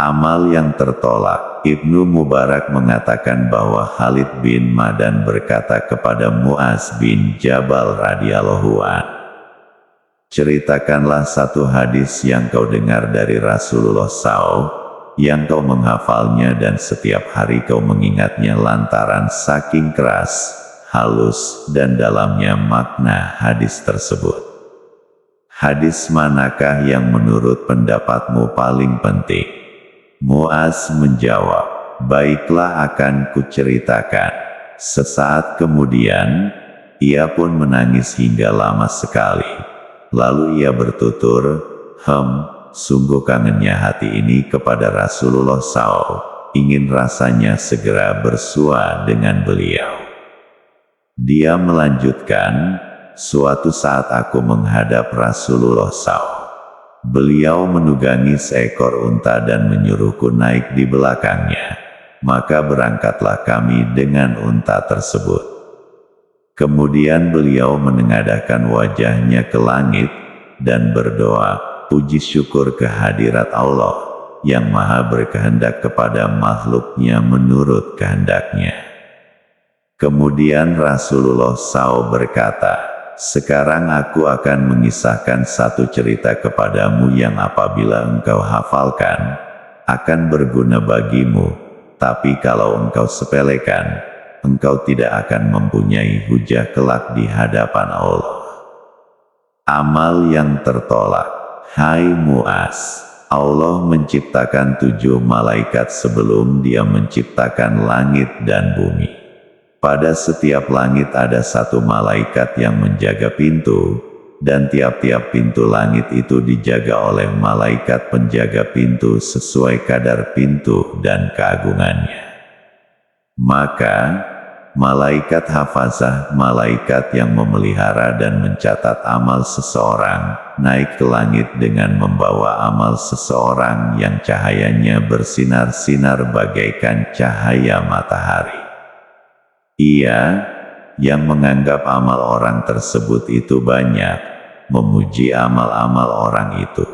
Amal yang tertolak. Ibnu Mubarak mengatakan bahwa Khalid bin Ma'dan berkata kepada Mu'az bin Jabal radhiyallahu an, ceritakanlah satu hadis yang kau dengar dari Rasulullah SAW, yang kau menghafalnya dan setiap hari kau mengingatnya lantaran saking keras, halus, dan dalamnya makna hadis tersebut. Hadis manakah yang menurut pendapatmu paling penting? Mu'az menjawab, baiklah akan kuceritakan. Sesaat kemudian, ia pun menangis hingga lama sekali. Lalu ia bertutur, sungguh kangennya hati ini kepada Rasulullah SAW, ingin rasanya segera bersua dengan beliau. Dia melanjutkan, suatu saat aku menghadap Rasulullah SAW. Beliau menunggangi seekor unta dan menyuruhku naik di belakangnya. Maka berangkatlah kami dengan unta tersebut. Kemudian beliau menengadahkan wajahnya ke langit dan berdoa, puji syukur kehadirat Allah yang maha berkehendak kepada makhluknya menurut kehendaknya. Kemudian Rasulullah SAW berkata, sekarang aku akan mengisahkan satu cerita kepadamu yang apabila engkau hafalkan, akan berguna bagimu, tapi kalau engkau sepelekan, engkau tidak akan mempunyai hujah kelak di hadapan Allah. Amal yang tertolak. Hai Mu'az, Allah menciptakan 7 malaikat sebelum Dia menciptakan langit dan bumi. Pada setiap langit ada 1 malaikat yang menjaga pintu, dan tiap-tiap pintu langit itu dijaga oleh malaikat penjaga pintu sesuai kadar pintu dan keagungannya. Maka, malaikat hafazah, malaikat yang memelihara dan mencatat amal seseorang, naik ke langit dengan membawa amal seseorang yang cahayanya bersinar-sinar bagaikan cahaya matahari. Ia, yang menganggap amal orang tersebut itu banyak, memuji amal-amal orang itu.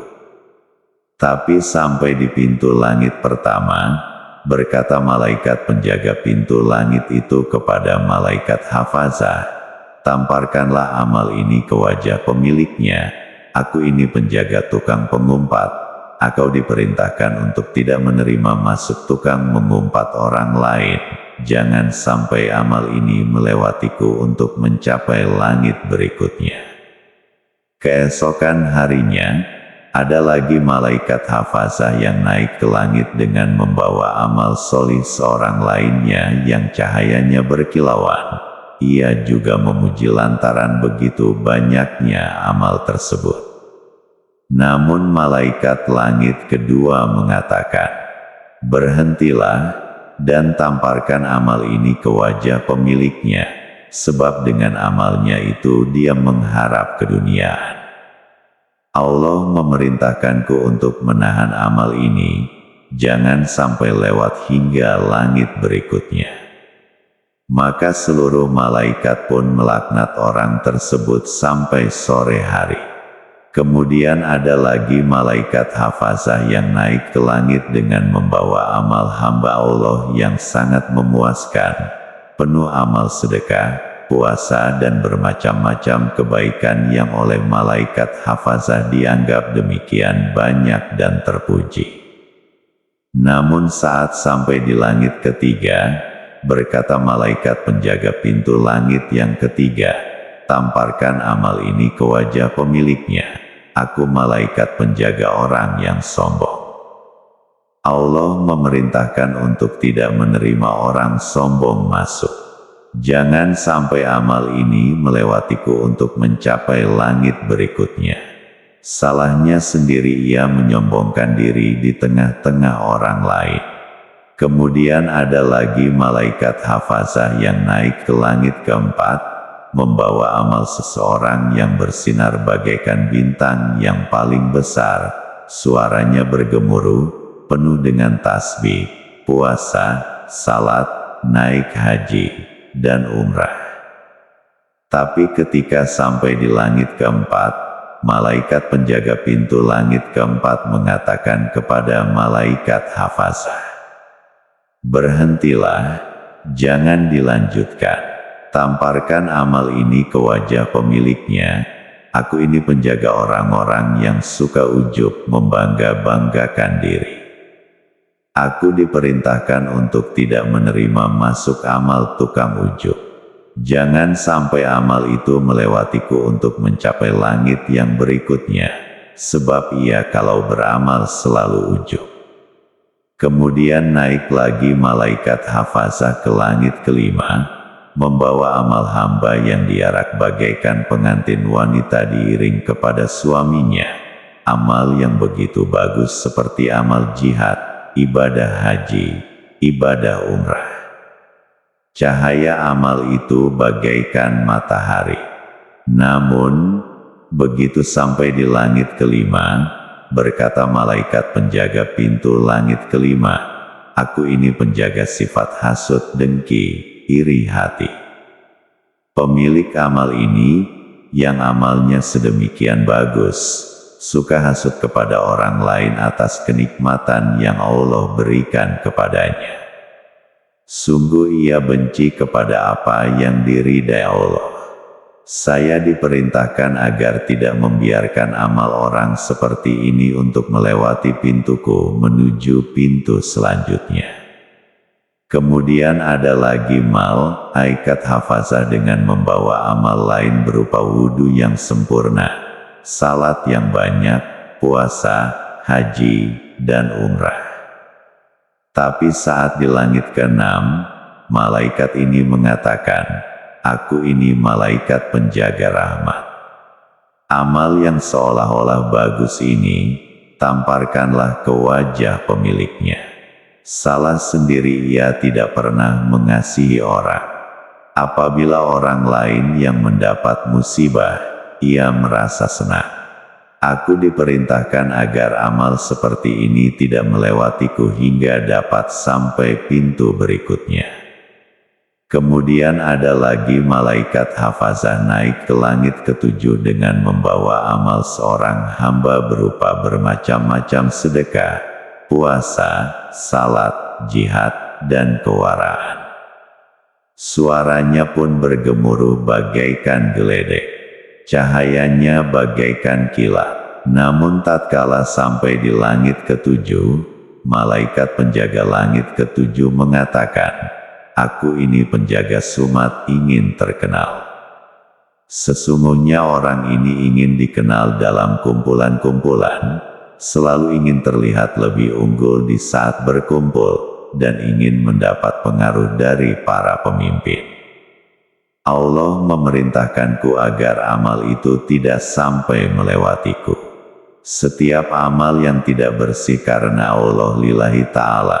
Tapi sampai di pintu langit pertama, berkata malaikat penjaga pintu langit itu kepada malaikat hafazah, tamparkanlah amal ini ke wajah pemiliknya, aku ini penjaga tukang pengumpat, aku diperintahkan untuk tidak menerima masuk tukang mengumpat orang lain. Jangan sampai amal ini melewatiku untuk mencapai langit berikutnya. Keesokan harinya, ada lagi malaikat hafazah yang naik ke langit dengan membawa amal solih seorang lainnya yang cahayanya berkilauan. Ia juga memuji lantaran begitu banyaknya amal tersebut. Namun malaikat langit kedua mengatakan, berhentilah, dan tamparkan amal ini ke wajah pemiliknya, sebab dengan amalnya itu dia mengharap keduniaan. Allah memerintahkanku untuk menahan amal ini, jangan sampai lewat hingga langit berikutnya. Maka seluruh malaikat pun melaknat orang tersebut sampai sore hari. Kemudian ada lagi malaikat hafazah yang naik ke langit dengan membawa amal hamba Allah yang sangat memuaskan, penuh amal sedekah, puasa dan bermacam-macam kebaikan yang oleh malaikat hafazah dianggap demikian banyak dan terpuji. Namun saat sampai di langit ketiga, berkata malaikat penjaga pintu langit yang ketiga, tamparkan amal ini ke wajah pemiliknya. Aku malaikat penjaga orang yang sombong. Allah memerintahkan untuk tidak menerima orang sombong masuk. Jangan sampai amal ini melewatiku untuk mencapai langit berikutnya. Salahnya sendiri ia menyombongkan diri di tengah-tengah orang lain. Kemudian ada lagi malaikat hafazah yang naik ke langit keempat, membawa amal seseorang yang bersinar bagaikan bintang yang paling besar, suaranya bergemuruh, penuh dengan tasbih, puasa, salat, naik haji, dan umrah. Tapi ketika sampai di langit keempat, malaikat penjaga pintu langit keempat mengatakan kepada malaikat hafazah, "Berhentilah, jangan dilanjutkan. Tamparkan amal ini ke wajah pemiliknya. Aku ini penjaga orang-orang yang suka ujub, membangga-banggakan diri. Aku diperintahkan untuk tidak menerima masuk amal tukang ujub. Jangan sampai amal itu melewatiku untuk mencapai langit yang berikutnya, sebab ia kalau beramal selalu ujub." Kemudian naik lagi malaikat hafazah ke langit kelima, membawa amal hamba yang diarak bagaikan pengantin wanita diiring kepada suaminya. Amal yang begitu bagus seperti amal jihad, ibadah haji, ibadah umrah. Cahaya amal itu bagaikan matahari. Namun, begitu sampai di langit kelima, berkata malaikat penjaga pintu langit kelima, "Aku ini penjaga sifat hasud, dengki, iri hati." Pemilik amal ini, yang amalnya sedemikian bagus, suka hasud kepada orang lain atas kenikmatan yang Allah berikan kepadanya. Sungguh ia benci kepada apa yang diridai Allah. Saya diperintahkan agar tidak membiarkan amal orang seperti ini untuk melewati pintuku menuju pintu selanjutnya. Kemudian ada lagi malaikat hafazah dengan membawa amal lain berupa wudhu yang sempurna, salat yang banyak, puasa, haji, dan umrah. Tapi saat di langit ke-6, malaikat ini mengatakan, "Aku ini malaikat penjaga rahmat. Amal yang seolah-olah bagus ini, tamparkanlah ke wajah pemiliknya. Salah sendiri ia tidak pernah mengasihi orang. Apabila orang lain yang mendapat musibah, ia merasa senang. Aku diperintahkan agar amal seperti ini tidak melewatiku hingga dapat sampai pintu berikutnya." Kemudian ada lagi malaikat hafazah naik ke langit ke-7 dengan membawa amal seorang hamba berupa bermacam-macam sedekah, puasa, salat, jihad, dan kewaraan. Suaranya pun bergemuruh bagaikan geledek. Cahayanya bagaikan kilat. Namun tatkala sampai di langit ke-7, malaikat penjaga langit ke-7 mengatakan, "Aku ini penjaga sumat, ingin terkenal." Sesungguhnya orang ini ingin dikenal dalam kumpulan-kumpulan, selalu ingin terlihat lebih unggul di saat berkumpul, dan ingin mendapat pengaruh dari para pemimpin. Allah memerintahkanku agar amal itu tidak sampai melewatiku. Setiap amal yang tidak bersih karena Allah lillahi ta'ala,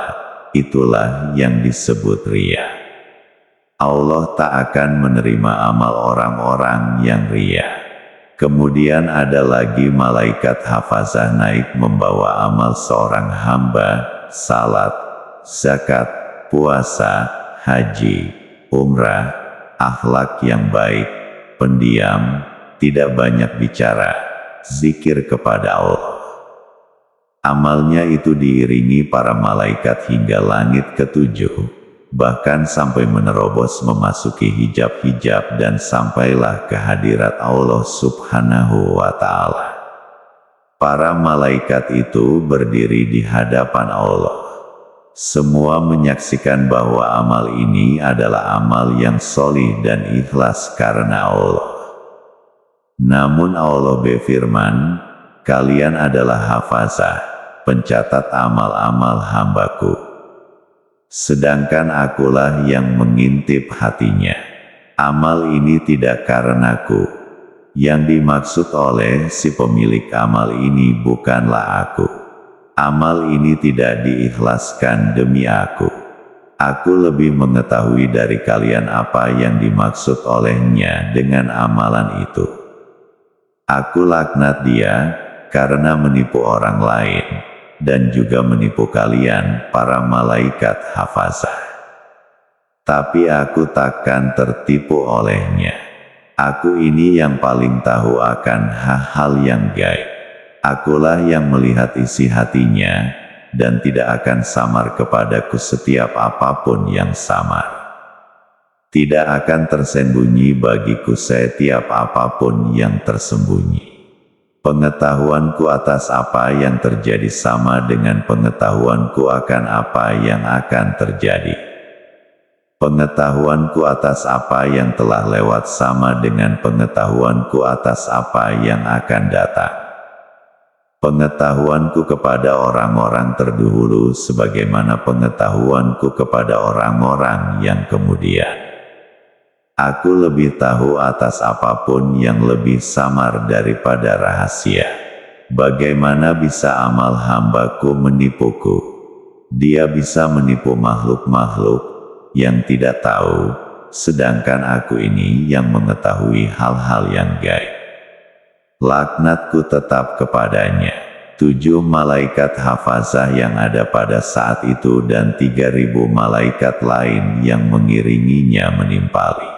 itulah yang disebut riya. Allah tak akan menerima amal orang-orang yang riya. Kemudian ada lagi malaikat hafazah naik membawa amal seorang hamba, salat, zakat, puasa, haji, umrah, akhlak yang baik, pendiam, tidak banyak bicara, zikir kepada Allah. Amalnya itu diiringi para malaikat hingga langit ke-7, bahkan sampai menerobos memasuki hijab-hijab dan sampailah ke hadirat Allah subhanahu wa ta'ala. Para malaikat itu berdiri di hadapan Allah. Semua menyaksikan bahwa amal ini adalah amal yang solih dan ikhlas karena Allah. Namun Allah berfirman, "Kalian adalah hafazah, pencatat amal-amal hambaku. Sedangkan akulah yang mengintip hatinya. Amal ini tidak karenaku. Yang dimaksud oleh si pemilik amal ini bukanlah aku. Amal ini tidak diikhlaskan demi aku. Aku lebih mengetahui dari kalian apa yang dimaksud olehnya dengan amalan itu. Aku laknat dia, karena menipu orang lain, dan juga menipu kalian, para malaikat hafazah. Tapi aku takkan tertipu olehnya. Aku ini yang paling tahu akan hal-hal yang gaib. Akulah yang melihat isi hatinya, dan tidak akan samar kepadaku setiap apapun yang samar. Tidak akan tersembunyi bagiku setiap apapun yang tersembunyi. Pengetahuanku atas apa yang terjadi sama dengan pengetahuanku akan apa yang akan terjadi. Pengetahuanku atas apa yang telah lewat sama dengan pengetahuanku atas apa yang akan datang. Pengetahuanku kepada orang-orang terdahulu sebagaimana pengetahuanku kepada orang-orang yang kemudian. Aku lebih tahu atas apapun yang lebih samar daripada rahasia. Bagaimana bisa amal hambaku menipuku? Dia bisa menipu makhluk-makhluk yang tidak tahu, sedangkan aku ini yang mengetahui hal-hal yang gaib. Laknatku tetap kepadanya. 7 malaikat hafazah yang ada pada saat itu dan 3.000 malaikat lain yang mengiringinya menimpali.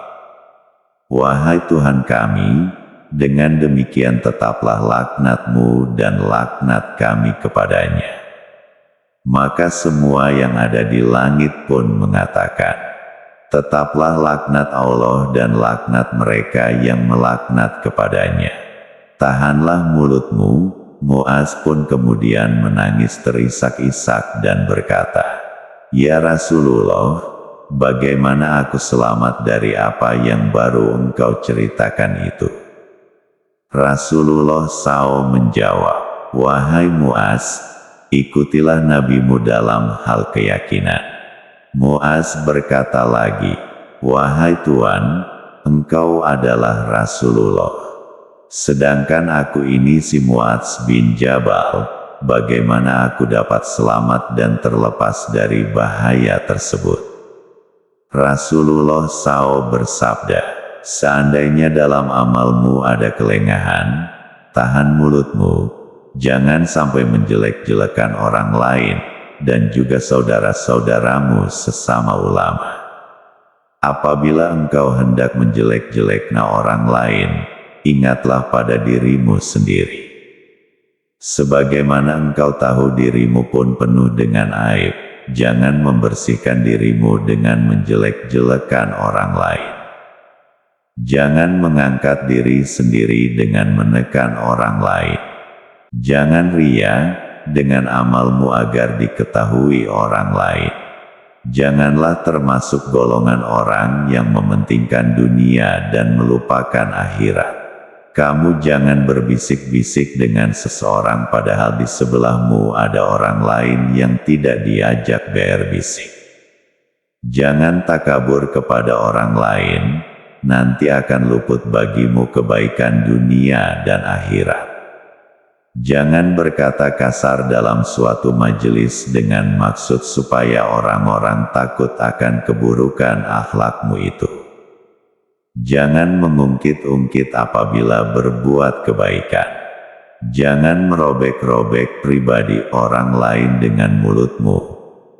Wahai Tuhan kami, dengan demikian tetaplah laknat-Mu dan laknat kami kepadanya. Maka semua yang ada di langit pun mengatakan, tetaplah laknat Allah dan laknat mereka yang melaknat kepadanya. Tahanlah mulutmu. Muaz pun kemudian menangis terisak-isak dan berkata, Ya Rasulullah, bagaimana aku selamat dari apa yang baru engkau ceritakan itu? Rasulullah SAW menjawab, Wahai Muaz, ikutilah nabimu dalam hal keyakinan. Muaz berkata lagi, Wahai Tuan, engkau adalah Rasulullah. Sedangkan aku ini si Muaz bin Jabal, bagaimana aku dapat selamat dan terlepas dari bahaya tersebut? Rasulullah SAW bersabda, seandainya dalam amalmu ada kelengahan, tahan mulutmu. Jangan sampai menjelek-jelekan orang lain, dan juga saudara-saudaramu sesama ulama. Apabila engkau hendak menjelek-jelekkan orang lain, ingatlah pada dirimu sendiri. Sebagaimana engkau tahu dirimu pun penuh dengan aib, jangan membersihkan dirimu dengan menjelek-jelekan orang lain. Jangan mengangkat diri sendiri dengan menekan orang lain. Jangan ria dengan amalmu agar diketahui orang lain. Janganlah termasuk golongan orang yang mementingkan dunia dan melupakan akhirat. Kamu jangan berbisik-bisik dengan seseorang padahal di sebelahmu ada orang lain yang tidak diajak berbisik. Jangan takabur kepada orang lain, nanti akan luput bagimu kebaikan dunia dan akhirat. Jangan berkata kasar dalam suatu majelis dengan maksud supaya orang-orang takut akan keburukan akhlakmu itu. Jangan mengungkit-ungkit apabila berbuat kebaikan. Jangan merobek-robek pribadi orang lain dengan mulutmu.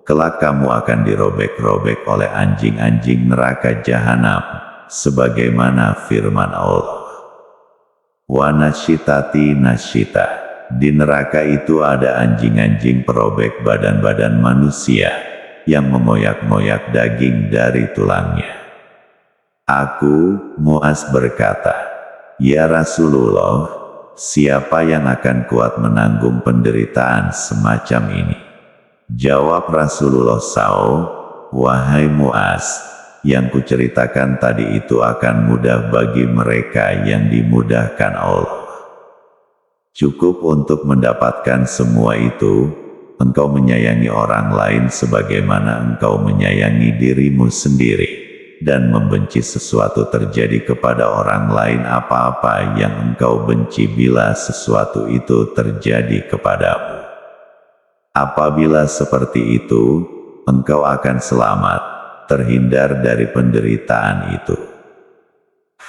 Kelak kamu akan dirobek-robek oleh anjing-anjing neraka jahanam, sebagaimana firman Allah. Wa nasyitati nasyita. Di neraka itu ada anjing-anjing perobek badan-badan manusia, yang memoyak-moyak daging dari tulangnya. Aku, Muaz berkata, Ya Rasulullah, siapa yang akan kuat menanggung penderitaan semacam ini? Jawab Rasulullah SAW, Wahai Muaz, yang kuceritakan tadi itu akan mudah bagi mereka yang dimudahkan Allah. Cukup untuk mendapatkan semua itu, engkau menyayangi orang lain sebagaimana engkau menyayangi dirimu sendiri, dan membenci sesuatu terjadi kepada orang lain apa-apa yang engkau benci bila sesuatu itu terjadi kepadamu. Apabila seperti itu, engkau akan selamat, terhindar dari penderitaan itu.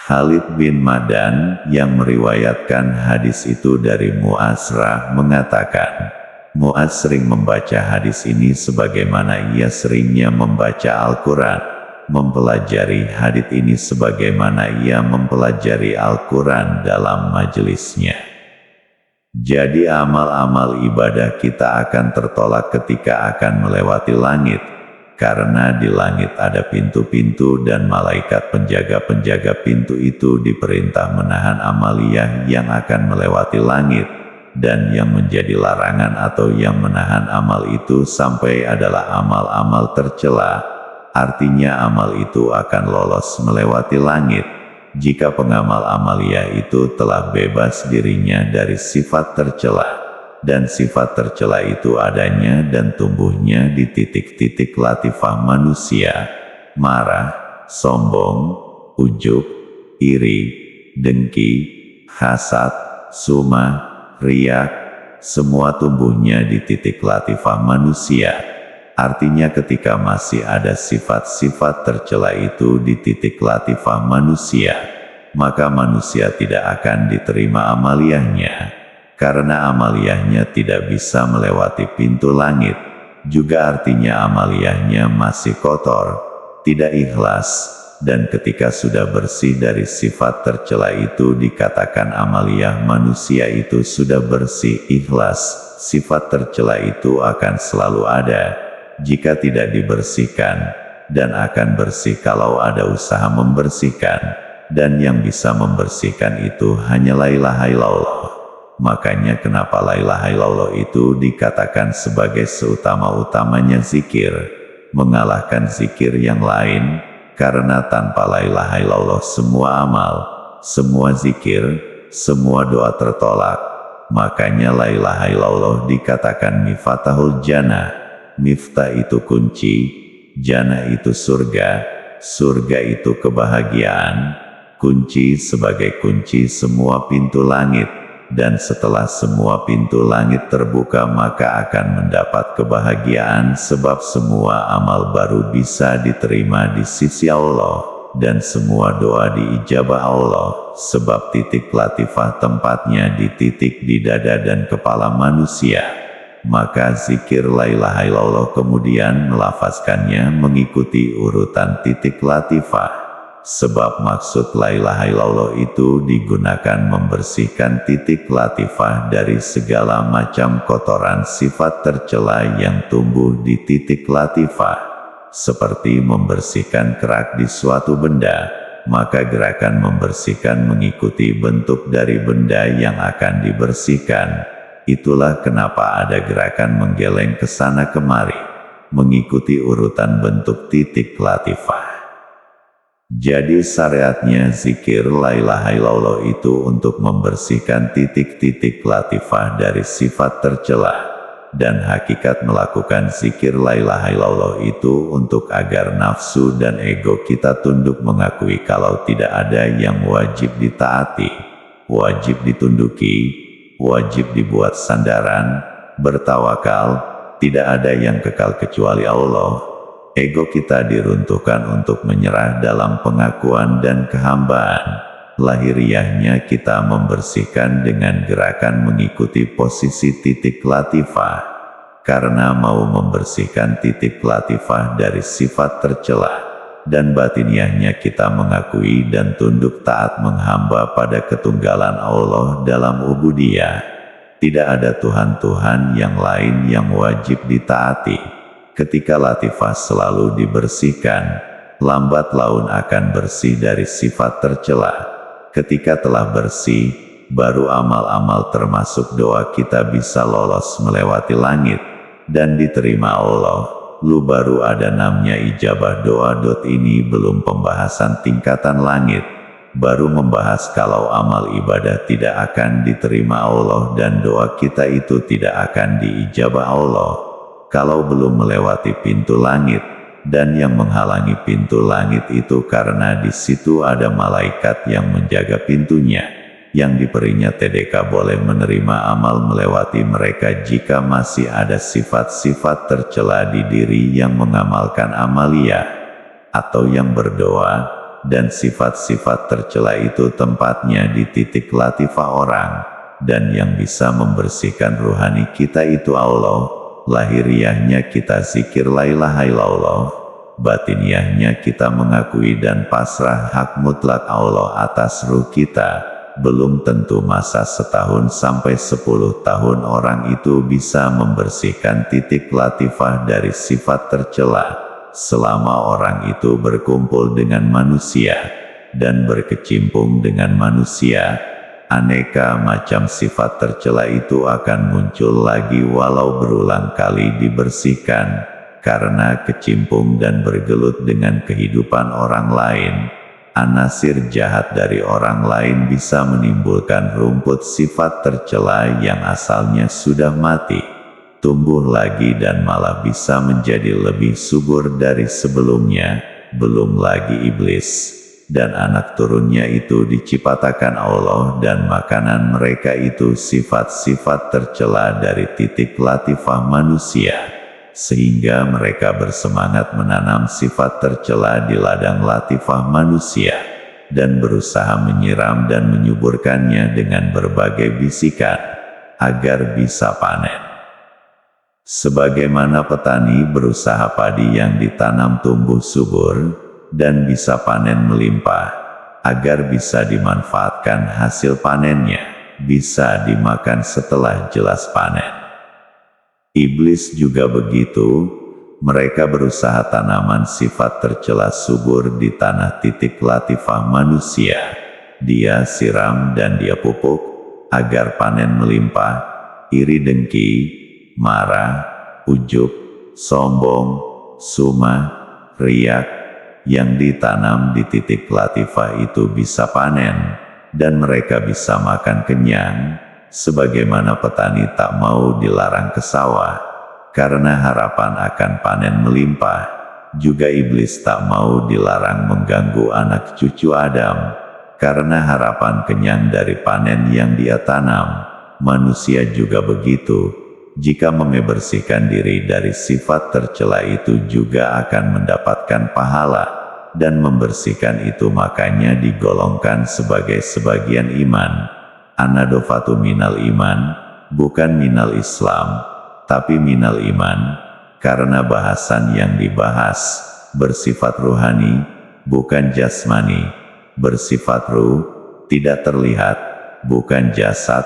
Khalid bin Ma'dan yang meriwayatkan hadis itu dari Mu'azrah mengatakan, Mu'az sering membaca hadis ini sebagaimana ia seringnya membaca Al-Quran, mempelajari hadits ini sebagaimana ia mempelajari Al-Quran dalam majelisnya. Jadi amal-amal ibadah kita akan tertolak ketika akan melewati langit, karena di langit ada pintu-pintu dan malaikat penjaga-penjaga pintu itu diperintah menahan amaliyah yang akan melewati langit, dan yang menjadi larangan atau yang menahan amal itu sampai adalah amal-amal tercela. Artinya amal itu akan lolos melewati langit jika pengamal amaliyah itu telah bebas dirinya dari sifat tercela, dan sifat tercela itu adanya dan tumbuhnya di titik-titik latifah manusia: marah, sombong, ujub, iri, dengki, hasad, sumah, riak, semua tumbuhnya di titik latifah manusia. Artinya ketika masih ada sifat-sifat tercela itu di titik latifah manusia, maka manusia tidak akan diterima amaliyahnya, karena amaliyahnya tidak bisa melewati pintu langit. Juga artinya amaliyahnya masih kotor, tidak ikhlas, dan ketika sudah bersih dari sifat tercela itu dikatakan amaliyah manusia itu sudah bersih, ikhlas. Sifat tercela itu akan selalu ada jika tidak dibersihkan, dan akan bersih kalau ada usaha membersihkan, dan yang bisa membersihkan itu hanya la ilaha illallah. Makanya kenapa la ilaha illallah itu dikatakan sebagai seutama-utamanya zikir, mengalahkan zikir yang lain, karena tanpa la ilaha illallah semua amal, semua zikir, semua doa tertolak. Makanya la ilaha illallah dikatakan mifatahul jannah. Miftah itu kunci, jannah itu surga, surga itu kebahagiaan, kunci sebagai kunci semua pintu langit, dan setelah semua pintu langit terbuka maka akan mendapat kebahagiaan sebab semua amal baru bisa diterima di sisi Allah, dan semua doa diijabah Allah, sebab titik latifah tempatnya di titik di dada dan kepala manusia. Maka zikir la ilaha illallah kemudian melafazkannya mengikuti urutan titik latifah. Sebab maksud la ilaha illallah itu digunakan membersihkan titik latifah dari segala macam kotoran sifat tercela yang tumbuh di titik latifah. Seperti membersihkan kerak di suatu benda, maka gerakan membersihkan mengikuti bentuk dari benda yang akan dibersihkan. Itulah kenapa ada gerakan menggeleng ke sana kemari, mengikuti urutan bentuk titik latifah. Jadi syariatnya zikir la ilaha illallah itu untuk membersihkan titik-titik latifah dari sifat tercela, dan hakikat melakukan zikir la ilaha illallah itu untuk agar nafsu dan ego kita tunduk mengakui kalau tidak ada yang wajib ditaati, wajib ditunduki, wajib dibuat sandaran, bertawakal, tidak ada yang kekal kecuali Allah. Ego kita diruntuhkan untuk menyerah dalam pengakuan dan kehambaan. Lahiriahnya kita membersihkan dengan gerakan mengikuti posisi titik latifah. Karena mau membersihkan titik latifah dari sifat tercela, dan batiniahnya kita mengakui dan tunduk taat menghamba pada ketunggalan Allah dalam ubudiyah. Tidak ada Tuhan-Tuhan yang lain yang wajib ditaati. Ketika latifah selalu dibersihkan, lambat laun akan bersih dari sifat tercela. Ketika telah bersih, baru amal-amal termasuk doa kita bisa lolos melewati langit, dan diterima Allah. Lu baru ada namanya ijabah doa. Ini belum pembahasan tingkatan langit, baru membahas kalau amal ibadah tidak akan diterima Allah dan doa kita itu tidak akan diijabah Allah kalau belum melewati pintu langit, dan yang menghalangi pintu langit itu karena di situ ada malaikat yang menjaga pintunya. Yang diberinya TDK boleh menerima amal melewati mereka jika masih ada sifat-sifat tercela di diri yang mengamalkan amaliyah, atau yang berdoa, dan sifat-sifat tercela itu tempatnya di titik latifah orang, dan yang bisa membersihkan ruhani kita itu Allah. Lahiriahnya kita zikir la ilaha illallah, batiniahnya kita mengakui dan pasrah hak mutlak Allah atas ruh kita. Belum tentu masa 1 sampai 10 tahun orang itu bisa membersihkan titik latifah dari sifat tercela. Selama orang itu berkumpul dengan manusia dan berkecimpung dengan manusia, aneka macam sifat tercela itu akan muncul lagi walau berulang kali dibersihkan, karena kecimpung dan bergelut dengan kehidupan orang lain. Anasir jahat dari orang lain bisa menimbulkan rumput sifat tercela yang asalnya sudah mati, tumbuh lagi dan malah bisa menjadi lebih subur dari sebelumnya. Belum lagi iblis dan anak turunnya itu diciptakan Allah dan makanan mereka itu sifat-sifat tercela dari titik latifah manusia, sehingga mereka bersemangat menanam sifat tercela di ladang latifah manusia dan berusaha menyiram dan menyuburkannya dengan berbagai bisikan agar bisa panen. Sebagaimana petani berusaha padi yang ditanam tumbuh subur dan bisa panen melimpah, agar bisa dimanfaatkan hasil panennya, bisa dimakan setelah jelas panen. Iblis juga begitu, mereka berusaha tanaman sifat tercela subur di tanah titik latifah manusia. Dia siram dan dia pupuk, agar panen melimpah. Iri dengki, marah, ujub, sombong, sumah, riak, yang ditanam di titik latifah itu bisa panen, dan mereka bisa makan kenyang. Sebagaimana petani tak mau dilarang ke sawah, karena harapan akan panen melimpah, juga iblis tak mau dilarang mengganggu anak cucu Adam, karena harapan kenyang dari panen yang dia tanam. Manusia juga begitu, jika membersihkan diri dari sifat tercela itu juga akan mendapatkan pahala, dan membersihkan itu makanya digolongkan sebagai sebagian iman. Anadofatu minal iman, bukan minal Islam, tapi minal iman, karena bahasan yang dibahas bersifat ruhani, bukan jasmani, bersifat ruh, tidak terlihat, bukan jasad.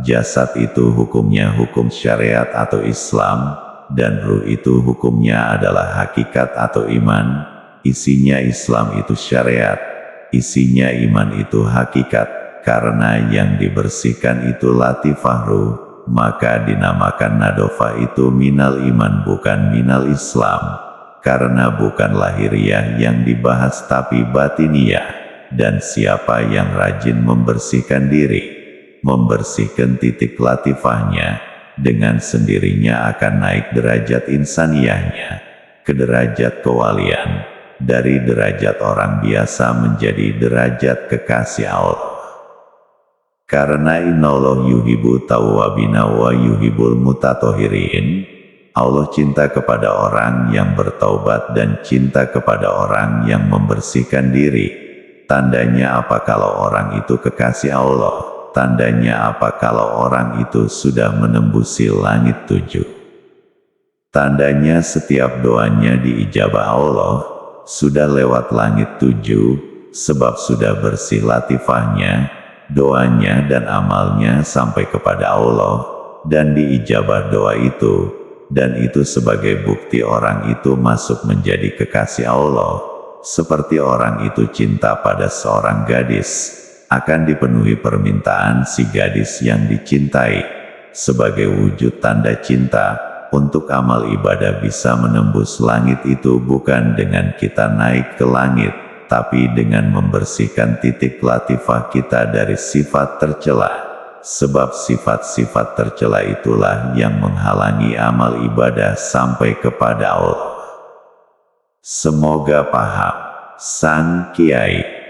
Jasad itu hukumnya hukum syariat atau Islam, dan ruh itu hukumnya adalah hakikat atau iman. Isinya Islam itu syariat, isinya iman itu hakikat. Karena yang dibersihkan itu latifah ruh, maka dinamakan nadofah itu minal iman bukan minal Islam. Karena bukan lahiriah yang dibahas tapi batiniah. Dan siapa yang rajin membersihkan diri, membersihkan titik latifahnya, dengan sendirinya akan naik derajat insaniyahnya ke derajat kewalian, dari derajat orang biasa menjadi derajat kekasih Allah. Karena innallaha yuhibbu tawwabina wa yuhibbul mutatahhirin, Allah cinta kepada orang yang bertaubat dan cinta kepada orang yang membersihkan diri. Tandanya apa kalau orang itu kekasih Allah? Tandanya apa kalau orang itu sudah menembusi langit 7? Tandanya setiap doanya diijabah Allah, sudah lewat langit 7, sebab sudah bersih latifahnya, doanya dan amalnya sampai kepada Allah, dan diijabah doa itu, dan itu sebagai bukti orang itu masuk menjadi kekasih Allah. Seperti orang itu cinta pada seorang gadis, akan dipenuhi permintaan si gadis yang dicintai, sebagai wujud tanda cinta, untuk amal ibadah bisa menembus langit itu bukan dengan kita naik ke langit, tapi dengan membersihkan titik latifah kita dari sifat tercela. Sebab sifat-sifat tercela itulah yang menghalangi amal ibadah sampai kepada Allah. Semoga paham. Sang Kiai.